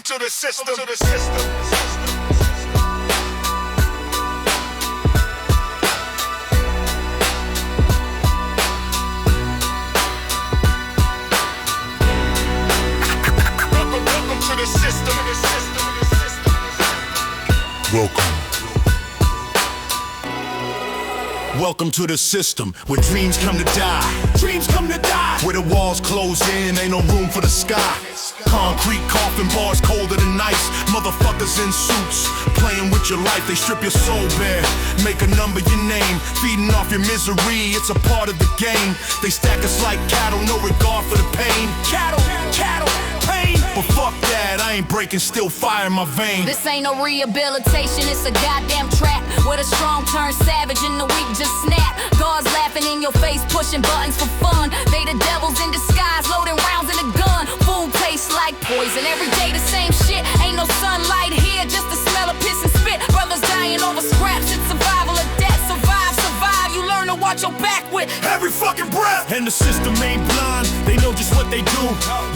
to the system. Welcome to the system. Welcome to the system, where dreams come to die. Dreams come to die. Where the walls close in, ain't no room for the sky. Concrete coffin bars colder than ice. Motherfuckers in suits, playing with your life. They strip your soul bare, make a number your name. Feeding off your misery, it's a part of the game. They stack us like cattle, no regard for the pain. Cattle, pain. But fuck that, I ain't breaking, still fire in my vein. This ain't no rehabilitation, it's a goddamn trap. Where the strong turn savage and the weak just snap. Guards laughing in your face, pushing buttons for fun. They the devils in disguise, loading rounds in a gun. Food tastes like poison, every day the same shit. Ain't no sunlight here, just the smell of piss and spit. Brothers dying over scraps, it's survival or death. Survive, you learn to watch your back with every fucking breath. And the system ain't blind, they know just what they do.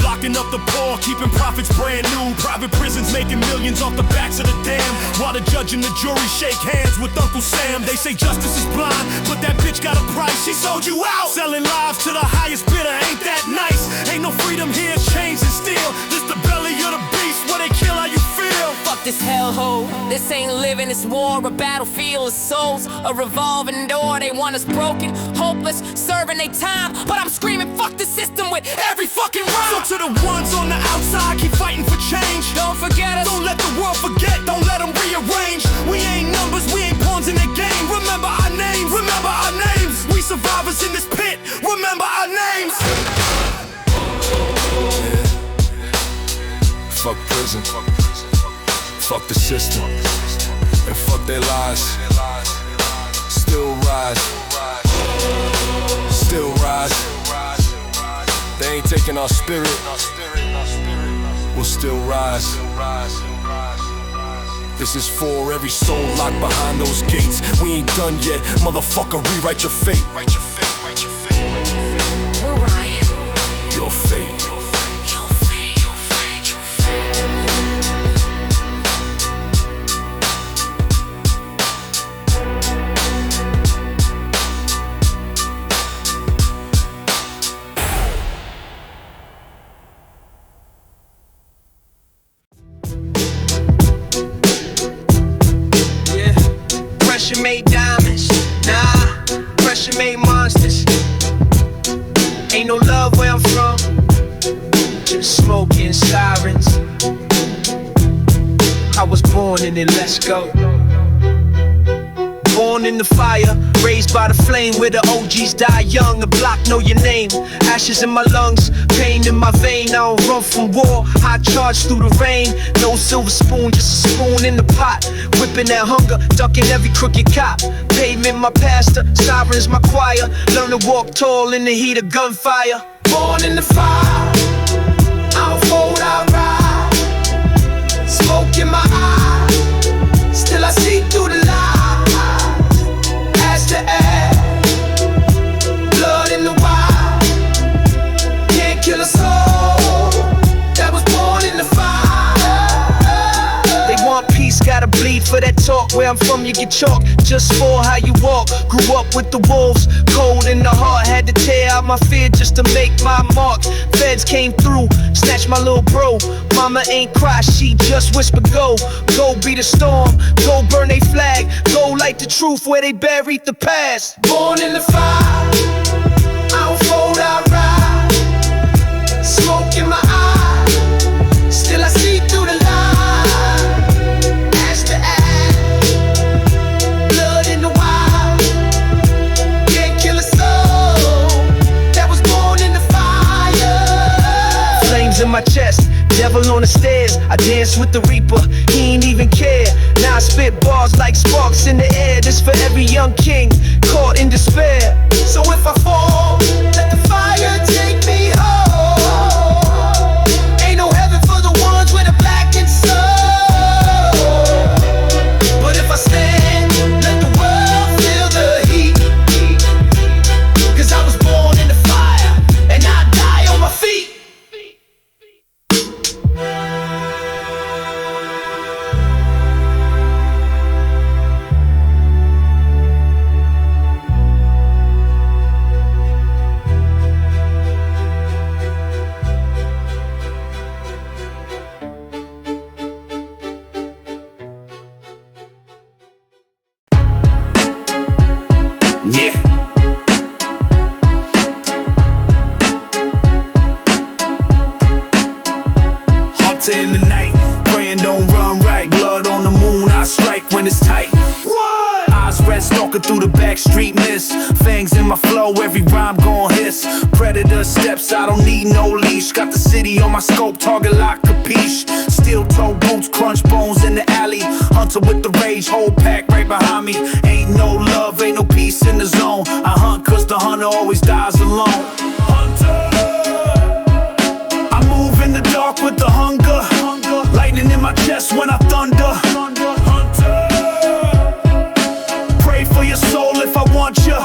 Locking up the poor, keeping profits brand new. Private prisons making millions off the backs of the damned. While the judge and the jury shake hands with Uncle Sam. They say justice is blind, but that bitch got a price. She sold you out, selling lives to the highest bidder. Ain't that nice? Ain't no freedom here, chains and steel. This the belly of the beast, where they kill how you feel. Fuck this hellhole, this ain't living, it's war. A battlefield of souls, a revolving door. They want us broken, hopeless, serving their time. But I'm screaming, fuck the system with every fucking rhyme. So to the ones on the outside, keep fighting for change. Don't forget us, don't let the world forget, don't let them rearrange. We ain't numbers, we ain't pawns in the game. Remember our names, remember our names. We survivors in this pit, remember our names. Fuck prison, fuck the system, and fuck their lies. Still rise, still rise. They ain't taking our spirit, we'll still rise. This is for every soul locked behind those gates. We ain't done yet, motherfucker, rewrite your fate. we're right. Your fate. Pressure made diamonds, nah, pressure made monsters. Ain't no love where I'm from, just smoke and sirens. I was born in it, let's go. Born in the fire, raised by the flame, where the OGs die young. The block know your name, ashes in my lungs, pain in my vein. I don't run from war, I charge through the rain. No silver spoon, just a spoon in the pot. Whipping that hunger, ducking every crooked cop. Pavement my pastor, sirens my choir. Learn to walk tall in the heat of gunfire. Born in the fire, I don't fold, I ride. Smoke in my eye, still I see through the lies. Ash to ash, blood in the wild. Can't kill a soul that was born in the fire. They want peace, gotta bleed for that talk. Where I'm from you get chalk, just for how you walk. Grew up with the wolves, cold in the heart. Had to tear out my fear just to make my mark. Feds came through, snatched my little bro. Mama ain't cry, she just whispered go. Go beat the storm, go burn they flag. Go light the truth where they buried the past. Born in the fire, I don't fold, I ride. Smoke in my eye, still I see through the line. Ash to ash, blood in the wild. Can't kill a soul that was born in the fire. Flames in my chest, devil on the stairs. I dance with the reaper, he ain't even care. Now I spit bars like sparks in the air. This for every young king caught in despair. So if I fall, let the fire take me home. Ain't no heaven for the ones with a blackened soul. But if I stand, let the world feel the heat. 'Cause I was born in the fire, and I die on my feet. hunter in the night. Praying don't run right, blood on the moon, I strike when it's tight. What? Eyes red, stalking through the back street mist. Fangs in my flow, every rhyme gon' hiss. Predator steps, I don't need no leash. Got the city on my scope, target lock, capiche. Steel toe boots, crunch bones in the alley. Hunter with the rage, whole pack right behind me. Ain't no love, ain't no peace in the zone. I hunt cause the hunter always dies alone. Hunter, I move in the dark with the hunger. Lightning in my chest when I thunder. Hunter, pray for your soul if I want you.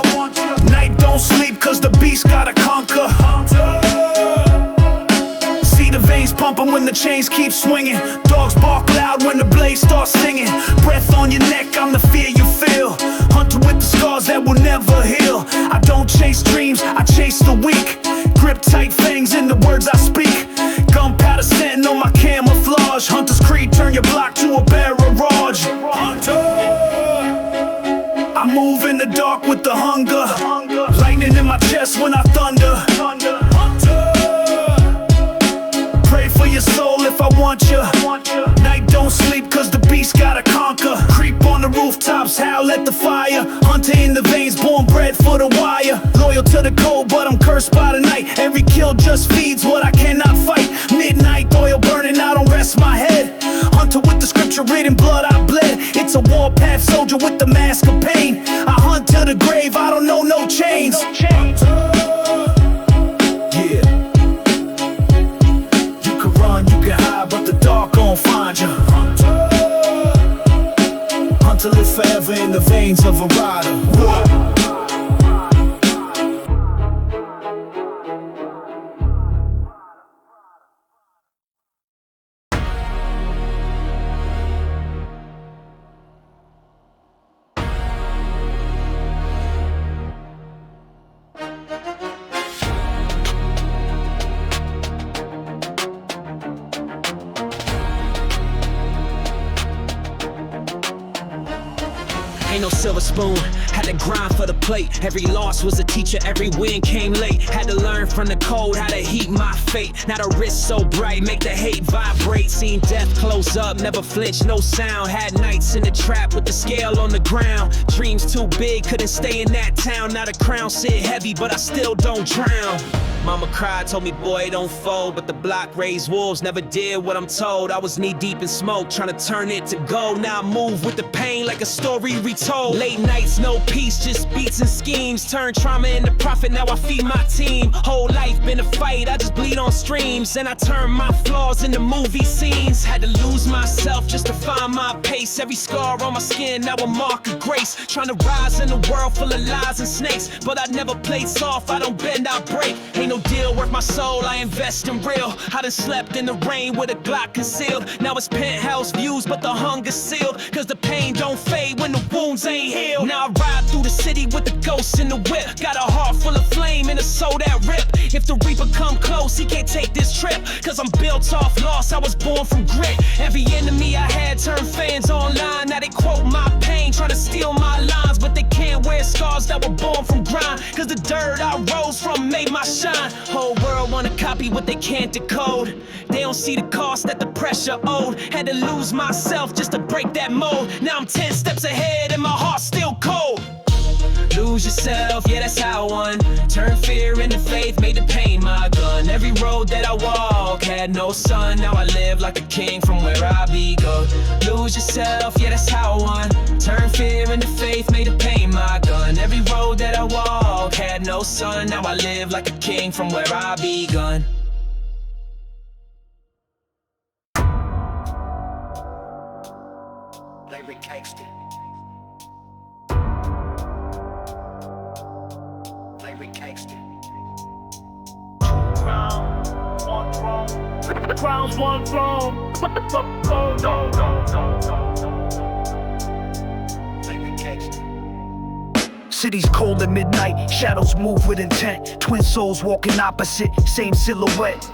Night don't sleep cause the beast gotta conquer. See the veins pumping when the chains keep swinging. Dogs bark loud when the blade starts singing. Breath on your neck, I'm the fear you feel. Hunter with the scars that will never heal. I don't chase dreams, I chase the weak. Grip tight fangs in the words I speak. Gunpowder sitting on my camouflage. Hunter's creed, turn your block to a barrage. Hunter, I move in the dark with the hunger. Lightning in my chest when I thunder. Hunter, pray for your soul if I want you. Night don't sleep cause the beast gotta conquer. Creep on the rooftops, howl at the fire. Hunter in the veins, born bred for the wire. Loyal to the cold, but I'm cursed by the night. Every kill just feeds what I cannot fight. Midnight oil burning, I don't rest my head. Hunter with the scripture written, blood I bled. It's a warpath soldier with the mask of pain. I hunt to the grave, I don't know no chains. Yeah. You can run, you can hide, but the dark gon' find you. Hunter live forever in the veins of a rider. Whoa. Ain't no silver spoon, had to grind for the plate. Every loss was a teacher, every win came late. Had to learn from the cold how to heat my fate. Now the wrist so bright, make the hate vibrate. Seen death close up, never flinch, no sound. Had nights in the trap with the scale on the ground. Dreams too big, couldn't stay in that town. Now the crown sit heavy, but I still don't drown. Mama cried, told me boy don't fold. But the block raised wolves, never did what I'm told. I was knee deep in smoke, trying to turn it to gold. Now I move with the pain like a story retold. Late nights, no peace, just beats and schemes. Turn trauma into profit, now I feed my team. Whole life been a fight, I just bleed on streams. And I turn my flaws into movie scenes. Had to lose myself just to find my pace. Every scar on my skin, now a mark of grace. Trying to rise in a world full of lies and snakes. But I never played soft, I don't bend, I break. Ain't no deal worth my soul, I invest in real. I done slept in the rain with a Glock concealed. Now it's penthouse views, but the hunger's sealed. Cause the pain don't fade when the wounds ain't healed. Now I ride through the city with the ghosts in the whip. Got a heart full of flame and a soul that rip. If the reaper come close, he can't take this trip. Cause I'm built off loss, I was born from grit. Every enemy I had turned fans online. Now they quote my pain, trying to steal my lines. But they can't wear scars that were born from grind. Cause the dirt I rose from made my shine. Whole world wanna copy what they can't decode. They don't see the cost that the pressure owed. Had to lose myself just to break that mold. Now I'm 10 steps ahead and my heart's still cold. Lose yourself, yeah, that's how I won. Turn fear into faith, made the pain my gun. Every road that I walk had no sun. Now I live like a king from where I begun. Lose yourself, yeah, that's how I won. Turn fear into faith, made the pain my gun. Every road that I walk had no sun. Now I live like a king from where I begun. Crowns, one throne. City's cold at midnight, shadows move with intent. Twin souls walking opposite, same silhouette.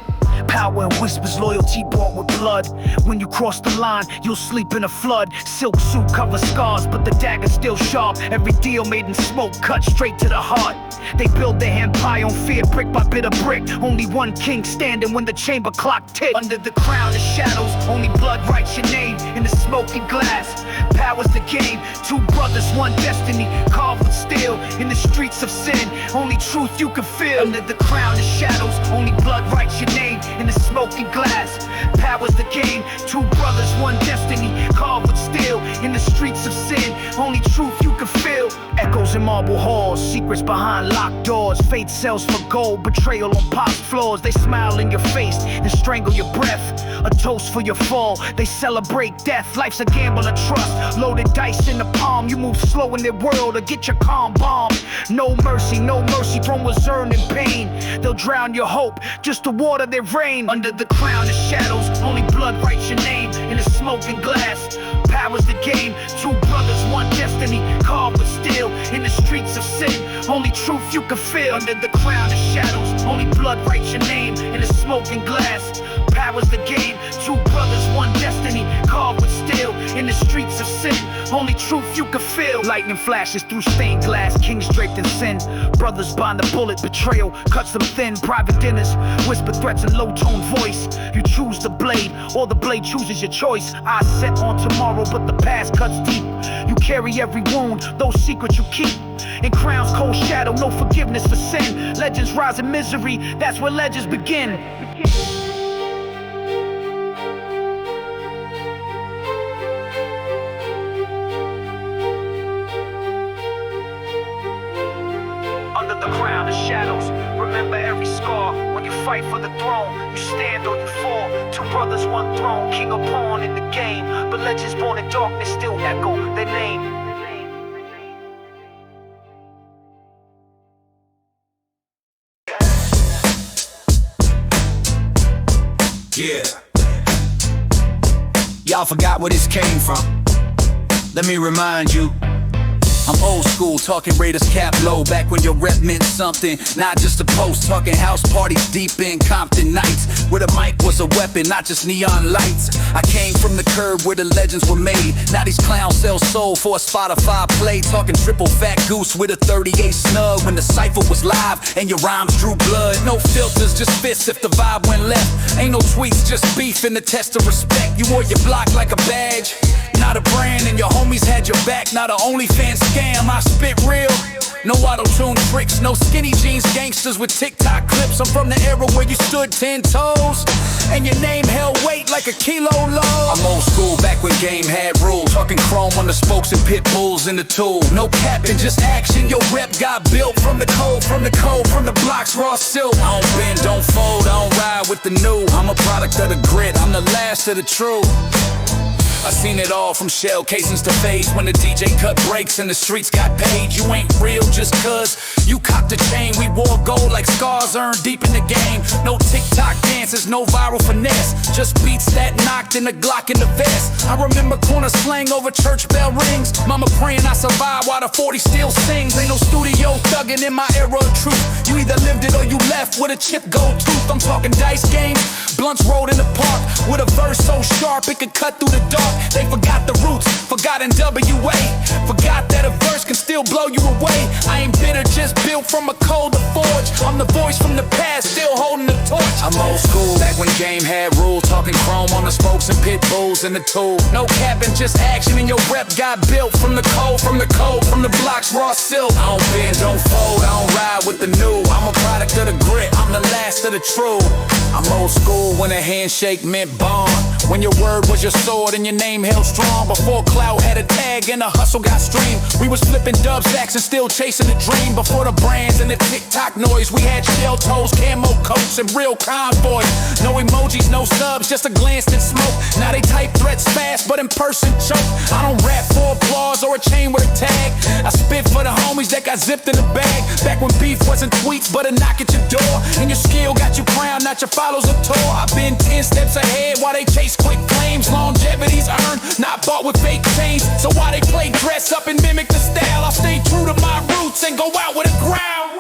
Power and whispers, loyalty bought with blood. When you cross the line, you'll sleep in a flood. Silk suit covers scars, but the dagger's still sharp. Every deal made in smoke, cut straight to the heart. They build their empire on fear, brick by bit of brick. Only one king standing when the chamber clock ticks. Under the crown of shadows, only blood writes your name in the smoking glass. Power's the game, two brothers, one destiny, carved with steel. In the streets of sin, only truth you can feel. Under the crown of shadows, only blood writes your name in the smoking glass. Power's the game, two brothers, one destiny, carved with steel. In the streets of sin, only truth you can feel. Echoes in marble halls, secrets behind locked doors. Fate sells for gold, betrayal on polished floors. They smile in your face and strangle your breath. A toast for your fall, they celebrate death. Life's a gamble of trust, loaded dice in the palm. You move slow in their world or get your calm bombed. No mercy from what's earned in pain. They'll drown your hope just to water their rain. Under the crown of shadows, only blood writes your name in a smoking glass. Power's the game, two brothers, one destiny, carved with steel. In the streets of sin, only truth you can feel. Under the crown of shadows, only blood writes your name in a smoking glass. Power's the game, two brothers, one destiny, carved with steel. In the streets of sin, only truth you can feel. Lightning flashes through stained glass, kings draped in sin. Brothers bind the bullet, betrayal cuts them thin. Private dinners, whisper threats in low-tone voice. You choose the blade, or the blade chooses your choice. Eyes set on tomorrow, but the past cuts deep. You carry every wound, those secrets you keep. In crown's cold shadow, no forgiveness for sin. Legends rise in misery, that's where legends begin. Under the crown of shadows, remember every scar. When you fight for the throne, you stand or you fall. Two brothers, one throne, king or pawn in the game. But legends born in darkness still echo their name. Yeah. Y'all forgot where this came from. Let me remind you. I'm old school, talking Raiders cap low. Back when your rep meant something, not just a post. Talking house parties deep in Compton nights, where the mic was a weapon, not just neon lights. I came from the curb where the legends were made. Now these clowns sell soul for a Spotify play. Talking triple fat goose with a 38 snug. When the cypher was live and your rhymes drew blood. No filters, just fists if the vibe went left. Ain't no tweets, just beef in the test of respect. You wore your block like a badge, not a brand, and your homies had your back. Not an OnlyFans scam, I spit real. No auto-tune tricks, no skinny jeans gangsters with TikTok clips. I'm from the era where you stood 10 toes and your name held weight like a kilo low. I'm old school, back when game had rules. Talking chrome on the spokes and pit bulls in the tool. No capping, just action. Your rep got built from the cold, from the blocks, raw silk. I don't bend, don't fold, I don't ride with the new. I'm a product of the grit, I'm the last of the true. I seen it all from shell casings to fades. When the DJ cut breaks and the streets got paid. You ain't real just cause you cocked a chain. We wore gold like scars earned deep in the game. No TikTok dances, no viral finesse. Just beats that knocked in the Glock in the vest. I remember corner slang over church bell rings. Mama praying I survive while the 40 still sings. Ain't no studio thugging in my era of truth. You either lived it or you left with a chip gold tooth. I'm talking dice games, blunts rolled in the park with a verse so sharp it could cut through the dark. They forgot the roots, forgot NWA. Forgot that a verse can still blow you away. I ain't bitter, just built from a colder forge. I'm the voice from the past, still holding the torch. I'm old school, back when game had rules. Talking chrome on the spokes and pit bulls in the tool. No capping, just action, and your rep got built from the cold, from the blocks, raw silk. I don't bend, don't fold, I don't ride with the new. I'm a product of the grit, I'm the last of the true. I'm old school when a handshake meant bond. When your word was your sword and your name held strong. Before clout had a tag and the hustle got streamed. We was flipping dub sacks and still chasing the dream. Before the brands and the TikTok noise, we had shell toes, camo coats, and real convoys. No emojis, no subs, just a glance and smoke. Now they type threats fast, but in person choke. I don't rap for applause or a chain with a tag. I spit for the homies that got zipped in the bag. Back when beef wasn't tweets, but a knock at your door. And your skill got you crowned, not your followers a tour. I've been 10 steps ahead while they chase quick claims. Longevity's earned, not bought with fake chains. So why they play dress up and mimic the style? I'll stay true to my roots and go out with a ground.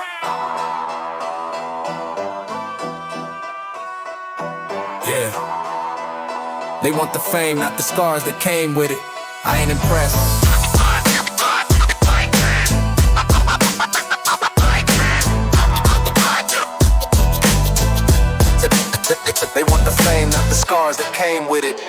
They want the fame, not the scars that came with it. I ain't impressed. They want the fame, not the scars that came with it.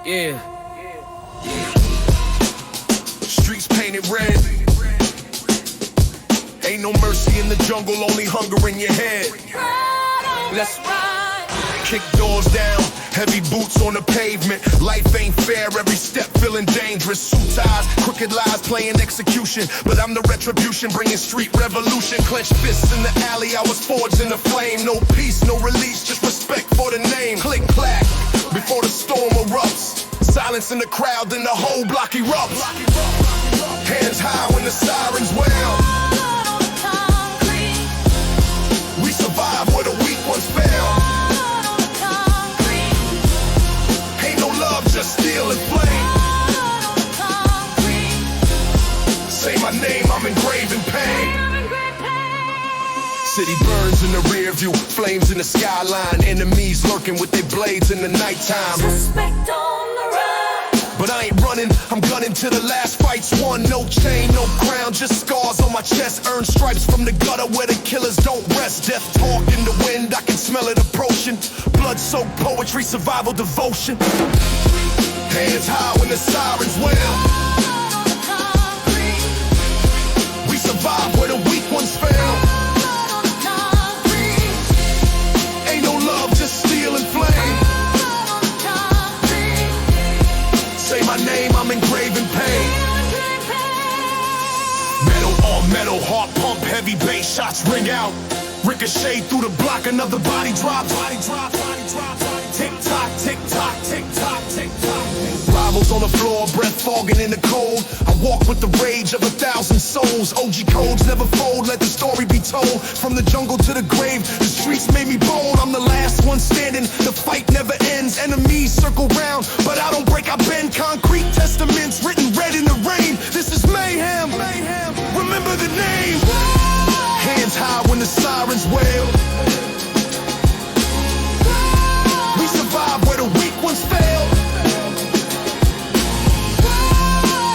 Yeah. Streets painted red. Ain't no mercy in the jungle, only hunger in your head. Let's ride. Kick doors down, heavy boots on the pavement. Life ain't fair, every step feeling dangerous. Suit ties, crooked lies, playing execution. But I'm the retribution, bringing street revolution. Clenched fists in the alley, I was forged in the flame. No peace, no release, just respect for the name. Click clack, before the storm erupts. Silence in the crowd, then the whole block erupts. Hands high when the sirens wail. We survive where the weak ones fail. Ain't no love, just steel and flame. Say my name, I'm engraved in pain. City burns in the rear view, flames in the skyline. Enemies lurking with their blades in the nighttime. Suspect on the run. But I ain't running, I'm gunning till the last fight's won. No chain, no crown, just scars on my chest. Earned stripes from the gutter where the killers don't rest. Death talk in the wind, I can smell it approaching. Blood-soaked poetry, survival devotion. Hands high when the sirens wail. We survive where the weak ones fail. Ain't no love, just steel and flame. Say my name, I'm engraved in pain. Metal on metal, heart pump, heavy bass shots ring out. Ricochet through the block, another body drop. Body drop, body drop, tick tock, tick tock, tick tock, tick tock. Rivals on the floor, breath fogging in the cold. I walk with the rage of 1,000 souls. OG codes never fold, let the story be told. From the jungle to the grave, the streets made me bold. I'm the last one standing, the fight never ends. Enemies circle round, but I don't break, I bend. Concrete testaments written red in the rain. This is mayhem, mayhem. Remember the name. Hands high when the sirens wail. We survive where the weak ones fail.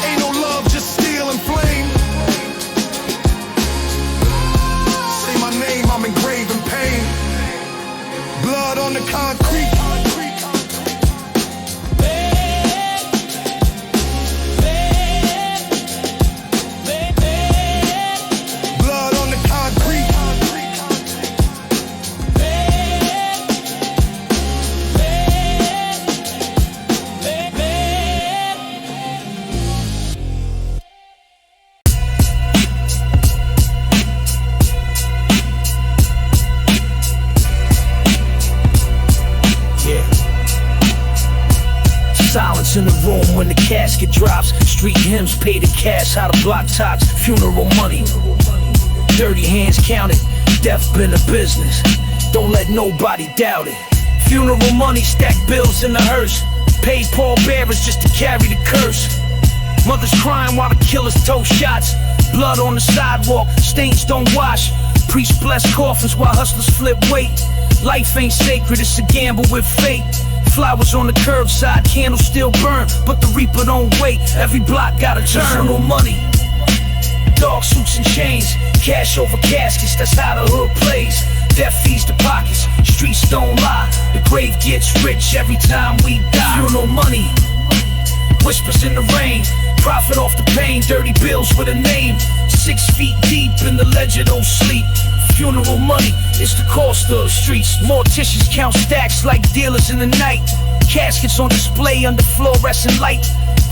Ain't no love, just steel and flame. Say my name, I'm engraved in pain. Blood on the concrete. Silence in the room when the casket drops. Street hymns pay the cash out of block tops. Funeral money, dirty hands counted. Death been a business, don't let nobody doubt it. Funeral money, stack bills in the hearse. Paid pallbearers just to carry the curse. Mothers crying while the killers tow shots. Blood on the sidewalk, stains don't wash. Priests bless coffins while hustlers flip weight. Life ain't sacred, it's a gamble with fate. Flowers on the curbside, candles still burn, but the reaper don't wait. Every block got a turn. Funeral money, dog suits and chains, cash over caskets, that's how the hood plays. Death feeds the pockets, streets don't lie. The grave gets rich every time we die. Funeral money, whispers in the rain, profit off the pain. Dirty bills with a name, 6 feet deep in the ledger, don't sleep. Funeral money, it's the cost of the streets. Morticians count stacks like dealers in the night. Caskets on display under fluorescent light.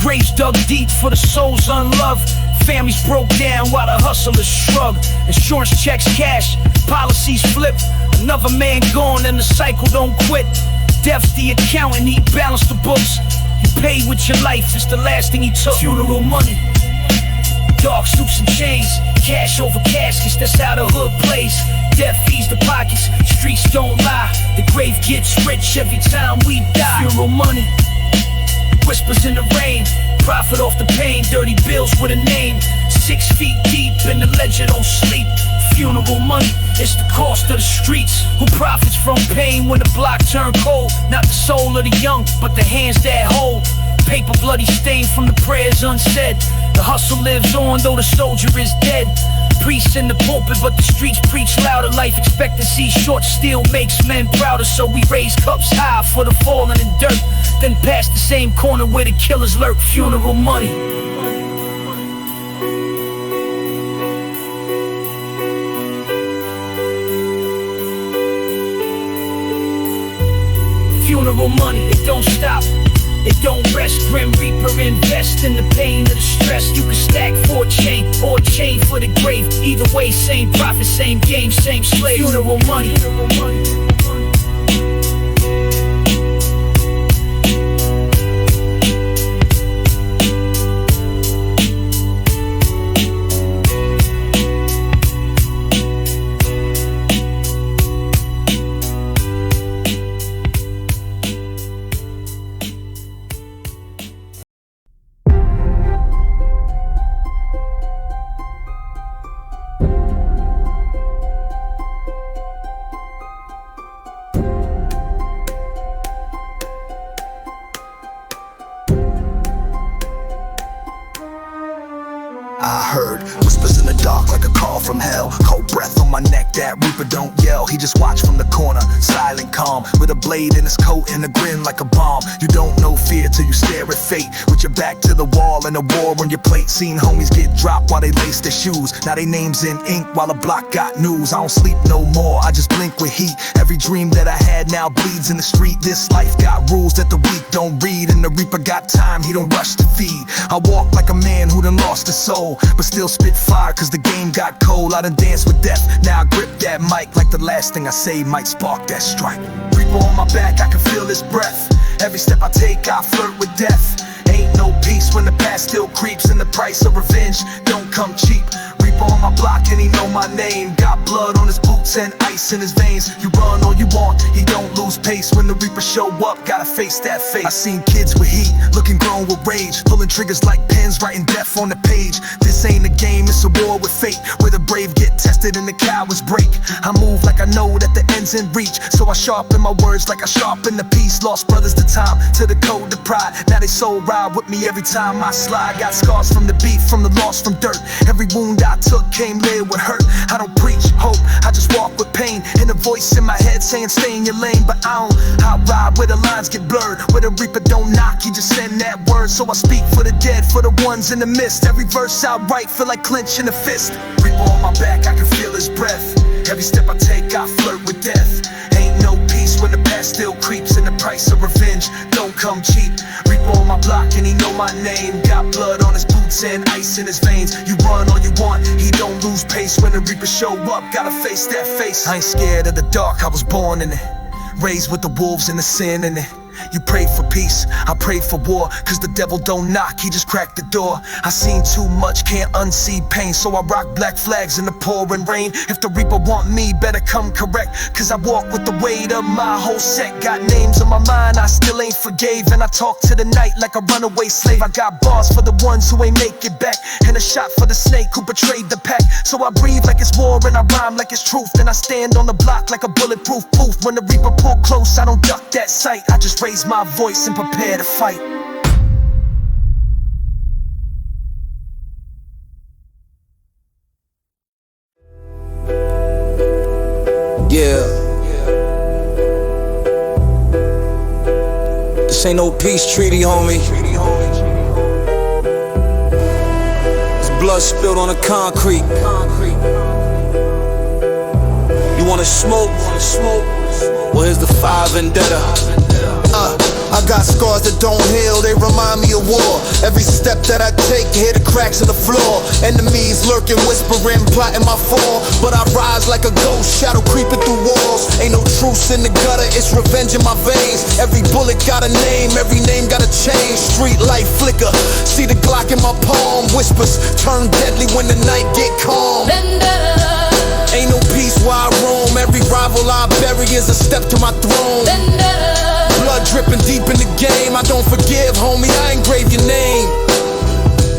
Graves dug deep for the souls unloved. Families broke down while the hustlers shrugged. Insurance checks cash, policies flip. Another man gone and the cycle don't quit. Death's the accountant, he balanced the books. You paid with your life, it's the last thing he took. Funeral money, dark suits and chains, cash over caskets, that's how the hood plays. Death feeds the pockets, streets don't lie. The grave gets rich every time we die. Funeral money, whispers in the rain, profit off the pain. Dirty bills with a name, 6 feet deep and the ledger don't sleep. Funeral money, it's the cost of the streets. Who profits from pain when the block turn cold? Not the soul of the young, but the hands that hold. Paper bloody stained from the prayers unsaid. The hustle lives on though the soldier is dead. Priests in the pulpit but the streets preach louder. Life expectancy short still makes men prouder. So we raise cups high for the fallen in dirt, then pass the same corner where the killers lurk. Funeral money. Funeral money, it don't stop, it don't rest. Grim Reaper invest in the pain of the stress. You can stack for a chain or a chain for the grave. Either way, same profit, same game, same slave. Funeral money. I heard whispers in the dark like a call from hell. Cold breath on my neck, that Reaper don't yell. He just watched from the corner, silent calm, with a blade in his coat and a grin like a bomb. You don't know fear till you stare at fate, with your back to the wall and a war on your plate. Seen homies get dropped while they lace their shoes. Now they names in ink while the block got news. I don't sleep no more, I just blink with heat. Every dream that I had now bleeds in the street. This life got rules that the weak don't read, and the Reaper got time, he don't rush to feed. I walk like a man who done lost his soul, but still spit fire cause the game got cold. I done danced with death, now I grip that mic like the last thing I say might spark that strike. Reaper on my back, I can feel his breath. Every step I take, I flirt with death. Ain't no peace when the past still creeps, and the price of revenge don't come cheap. Reaper on my block and he know my name. Got blood on his boots and ice in his veins. You run all you want, he don't lose pace. When the Reaper show up, gotta face that fate. I seen kids with heat, looking grown with rage, pulling triggers like pens, writing death on the page. This ain't a game, it's a war with fate, where the brave get tested and the cowards break. I move like I know that the end's in reach, so I sharpen my words like I sharpen the piece. Lost brothers to time, to the code to pride. Now they soul ride with me every time I slide. Got scars from the beef, from the loss, from dirt. Every wound I took came laid with hurt. I don't preach hope, I just walk with pain, and a voice in my head saying stay in your lane. But I ride where the lines get blurred, where the Reaper don't knock, he just send that word. So I speak for the dead, for the ones in the mist. Every verse I write feel like clenching a fist. Reaper on my back, I can feel his breath. Every step I take, I flirt with death. Ain't no peace when the past still creeps, and the price of revenge don't come cheap. Reaper on my block and he know my name. Got blood on his boots and ice in his veins. You run all you want, he don't lose pace. When the Reaper show up, gotta face that face. I ain't scared of the dark, I was born in it, raised with the wolves and the sin in it. You pray for peace, I pray for war, cause the devil don't knock, he just cracked the door. I seen too much, can't unsee pain, so I rock black flags in the pouring rain. If the Reaper want me, better come correct, cause I walk with the weight of my whole set. Got names on my mind I still ain't forgave, and I talk to the night like a runaway slave. I got bars for the ones who ain't make it back, and a shot for the snake who betrayed the pack. So I breathe like it's war and I rhyme like it's truth, and I stand on the block like a bulletproof booth. When the Reaper pull close, I don't duck that sight, I just raise my voice and prepare to fight. Yeah. This ain't no peace treaty, homie. There's blood spilled on the concrete. You wanna smoke? Well, here's the 5 vendetta. I got scars that don't heal, they remind me of war. Every step that I take, hear the cracks in the floor. Enemies lurking, whispering, plotting my fall. But I rise like a ghost, shadow creeping through walls. Ain't no truce in the gutter, it's revenge in my veins. Every bullet got a name, every name got a change. Street light flicker, see the Glock in my palm. Whispers turn deadly when the night get calm. Ain't no peace where I roam. Every rival I bury is a step to my throne. Blood dripping deep in the game. I don't forgive, homie, I engrave your name.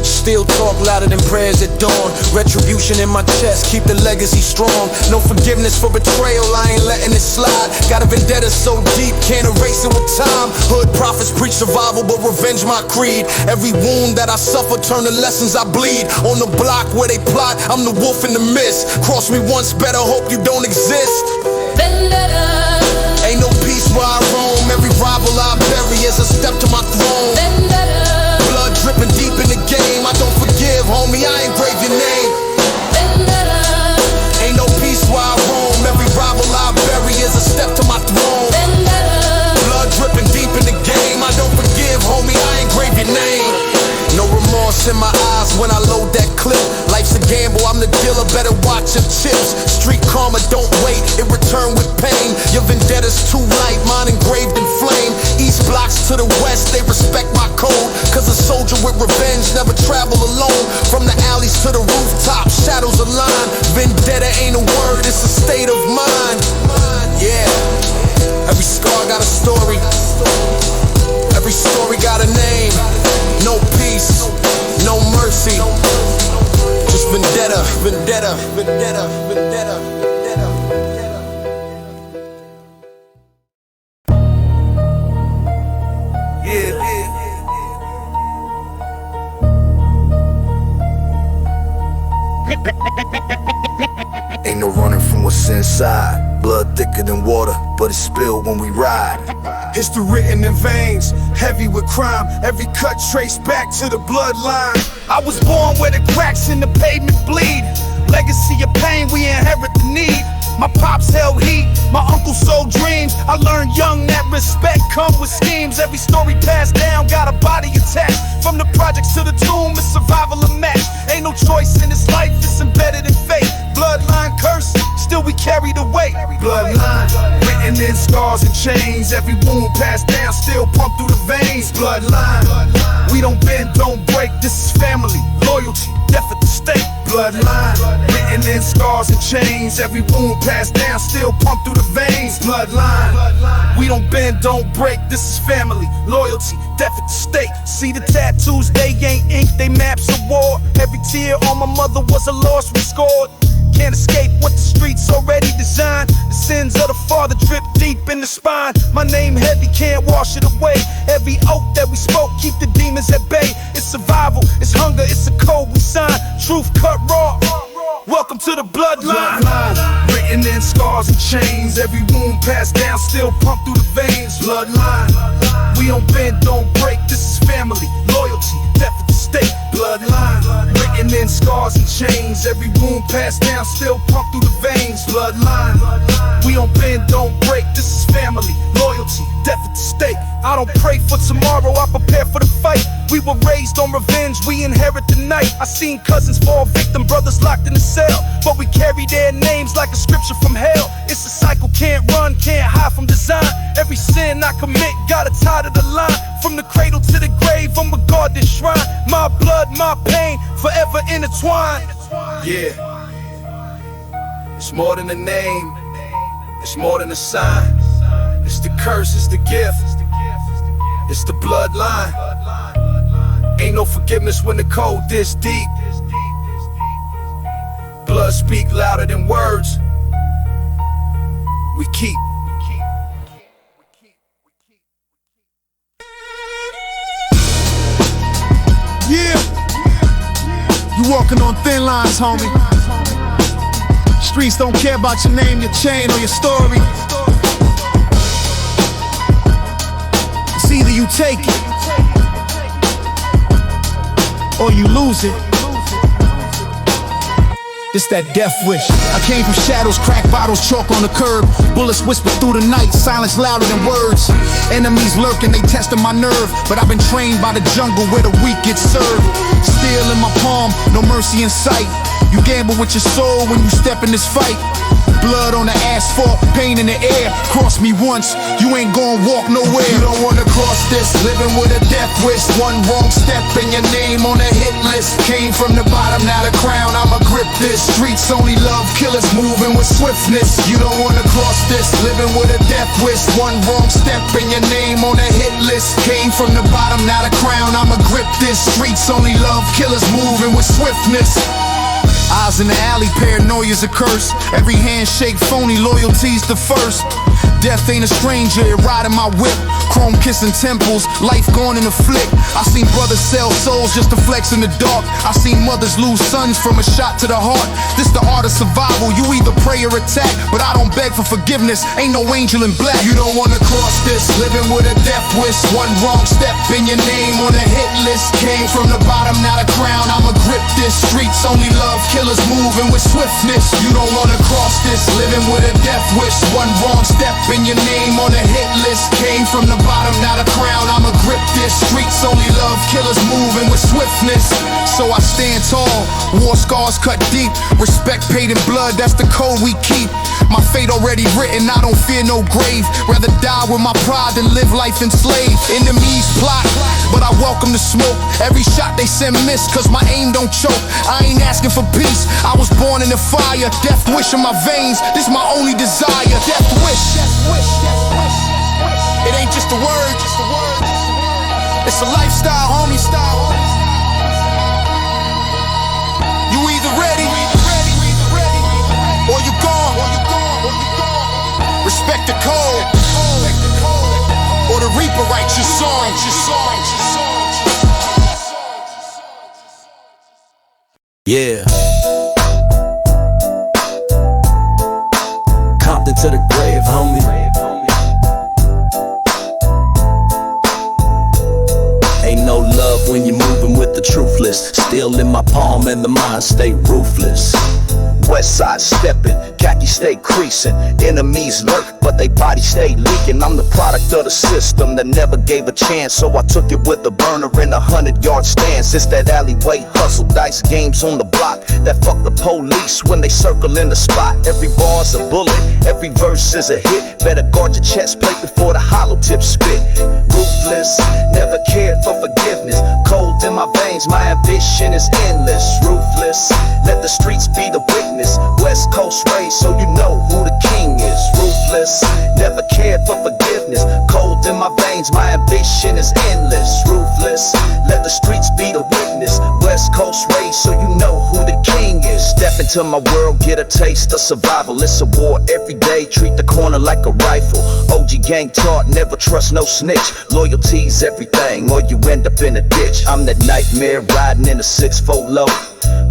Still talk louder than prayers at dawn. Retribution in my chest, keep the legacy strong. No forgiveness for betrayal, I ain't letting it slide. Got a vendetta so deep, can't erase it with time. Hood prophets preach survival, but revenge my creed. Every wound that I suffer turn to lessons I bleed. On the block where they plot, I'm the wolf in the mist. Cross me once, better hope you don't exist. Ain't no peace where I roam. Every rival I bury is a step to my throne. Blood dripping deep in the game. I don't forgive, homie, I engrave your name. Ain't no peace where I roam. Every rival I bury is a step to my throne. Blood dripping deep in the game. I don't forgive, homie, I engrave your name. No remorse in my eyes when I load that clip. Life's a gamble, I'm the dealer, better watch your chips. Street karma, don't wait, it return with pain. Your vendetta's too light, mine engraved in flame. East blocks to the west, they respect my code. Cause a soldier with revenge never travel alone. From the alleys to the rooftops, shadows align. Vendetta ain't a word, it's a state of mind. Yeah, every scar got a story. Every story got a name. No peace, no mercy. Just vendetta, vendetta, vendetta, vendetta, vendetta, vendetta. Yeah. Ain't no running from what's inside. Blood thicker than water, but it's spilled when we ride. History written in veins, heavy with crime. Every cut traced back to the bloodline. I was born where the cracks in the pavement bleed. Legacy of pain, we inherit the need. My pops held heat, my uncle sold dreams. I learned young that respect come with schemes. Every story passed down got a body attached. From the projects to the tomb, it's survival of match. Ain't no choice in this life, it's embedded in fate. Bloodline curse, still we carry the weight. Bloodline, written in scars and chains. Every wound passed down, still pumped through the veins. Bloodline, we don't bend, don't break. This is family, loyalty, death at the stake. Bloodline, written in scars and chains. Every wound passed down, still pumped through the veins. Bloodline, we don't bend, don't break. This is family, loyalty, death at the stake. See the tattoos, they ain't ink, they maps of war. Every tear on my mother was a loss we scored. Can't escape what the streets already designed. The sins of the father drip deep in the spine. My name heavy, can't wash it away. Every oath that we spoke, keep the demons at bay. It's survival, it's hunger, it's a code we sign. Truth cut raw, welcome to the bloodline. Written in scars and chains. Every wound passed down, still pumped through the veins. Bloodline, we don't bend, don't break. This is family, loyalty, death at the stake. Bloodline, written in scars and chains. Every wound passed down, still pumped through the veins. Bloodline, we don't bend, don't break. This is family, loyalty, death at the stake. I don't pray for tomorrow, I prepare for the fight. We were raised on revenge, we inherit the night. I seen cousins fall victim, brothers locked in the cell. But we carry their names like a scripture from hell. It's a cycle, can't run, can't hide from design. Every sin I commit, gotta tie to the line. From the cradle to the grave, I'ma guard this shrine. My blood, my pain, forever intertwined. Yeah, it's more than a name, it's more than a sign. It's the curse, it's the gift, it's the bloodline. Ain't no forgiveness when the code this deep. Blood speak louder than words. We keep. Yeah, you walking on thin lines, homie. Streets don't care about your name, your chain, or your story. It's either you take it or you lose it. It's that death wish. I came from shadows, crack bottles, chalk on the curb. Bullets whisper through the night, silence louder than words. Enemies lurking, they testing my nerve. But I've been trained by the jungle where the weak get served. Steel in my palm, no mercy in sight. You gamble with your soul when you step in this fight. Blood on the asphalt, pain in the air. Cross me once, you ain't gon' walk nowhere. You don't wanna cross this, living with a death wish. One wrong step and your name on the hit list. Came from the bottom, now the crown, I'ma grip this. Streets only love killers, moving with swiftness. You don't wanna cross this, living with a death wish. One wrong step and your name on the hit list. Came from the bottom, now the crown, I'ma grip this. Streets only love killers, moving with swiftness. Eyes in the alley, paranoia's a curse. Every handshake phony, loyalty's the first. Death ain't a stranger, it riding my whip. Chrome kissing temples, life gone in a flick. I seen brothers sell souls just to flex in the dark. I seen mothers lose sons from a shot to the heart. This the art of survival, you either pray or attack. But I don't beg for forgiveness, ain't no angel in black. You don't wanna cross this, living with a death wish. One wrong step and your name on the hit list. Came from the bottom, now the crown, I'ma grip this. Streets only love killers, moving with swiftness. You don't wanna cross this, living with a death wish. One wrong step and your name on the hit list. Came from the bottom, now the crown, I'ma grip this. Streets only love killers, moving with swiftness. So I stand tall, war scars cut deep. Respect paid in blood, that's the code we keep. My fate already written, I don't fear no grave. Rather die with my pride than live life enslaved. Enemies plot, but I welcome the smoke. Every shot they send miss, cause my aim don't choke. I ain't asking for peace, I was born in the fire. Death wish in my veins, this my only desire. Death wish. It ain't just a word, it's a lifestyle, homie. You either ready or you gone. Respect the code, or the reaper writes your song. Yeah. Compton to the grave, homie. Ain't no love when you're moving with the truthless. Still in my palm and the mind stay ruthless. West side stepping, khaki stay creasing. Enemies lurk, but they body stay leaking. I'm the product of the system that never gave a chance, so I took it with a burner in 100-yard stance. It's that alleyway hustle, dice games on the block that fuck the police when they circle in the spot. Every bar's a bullet, every verse is a hit. Better guard your chest plate before the hollow tip spit. Ruthless, never cared for forgiveness. Cold in my veins, my ambition is endless. Ruthless, let the streets be the witness. West Coast raised, so you know who the king is. Ruthless, never cared for forgiveness. Cold in my veins, my ambition is endless. Ruthless, let the streets be the witness. West Coast raised, so you know who the king is. Step into my world, get a taste of survival. It's a war every day, treat the corner like a rifle. OG gang taught, never trust no snitch. Loyalty's everything, or you end up in a ditch. I'm that nightmare riding in a 6'4" low.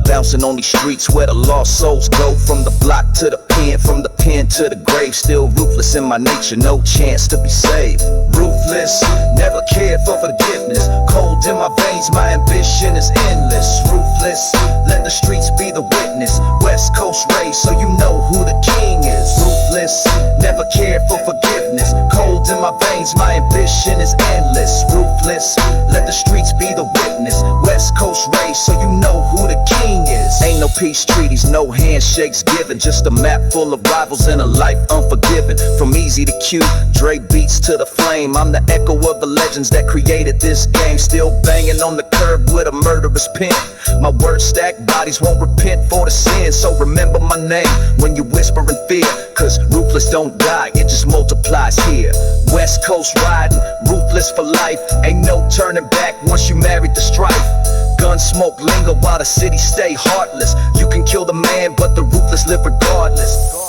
Bouncing on these streets where the lost souls go. From the block to the pen, from the pen to the grave. Still ruthless in my nature, no chance to be saved. Ruthless, never cared for forgiveness. Cold in my veins, my ambition is endless. Ruthless, let the streets be the witness. West Coast raised, so you know who the king is. Ruthless, never cared for forgiveness. Cold in my veins, my ambition is endless. Ruthless, let the streets be the witness. West Coast raised, so you know who the king is. Ain't no peace treaties, no handshakes given. Just a map full of rivals and a life unforgiven. From easy to cute, Dre beats to the flame. I'm the echo of the legends that created this game. Still banging on the curb with a murderous pen. My words stack, bodies won't repent for the sin. So remember my name when you whisper in fear, cause ruthless don't die, it just multiplies here. West Coast riding, ruthless for life. Ain't no turning back once you married the strife. Gun smoke linger while the city stay heartless. You can kill the man, but the ruthless live regardless.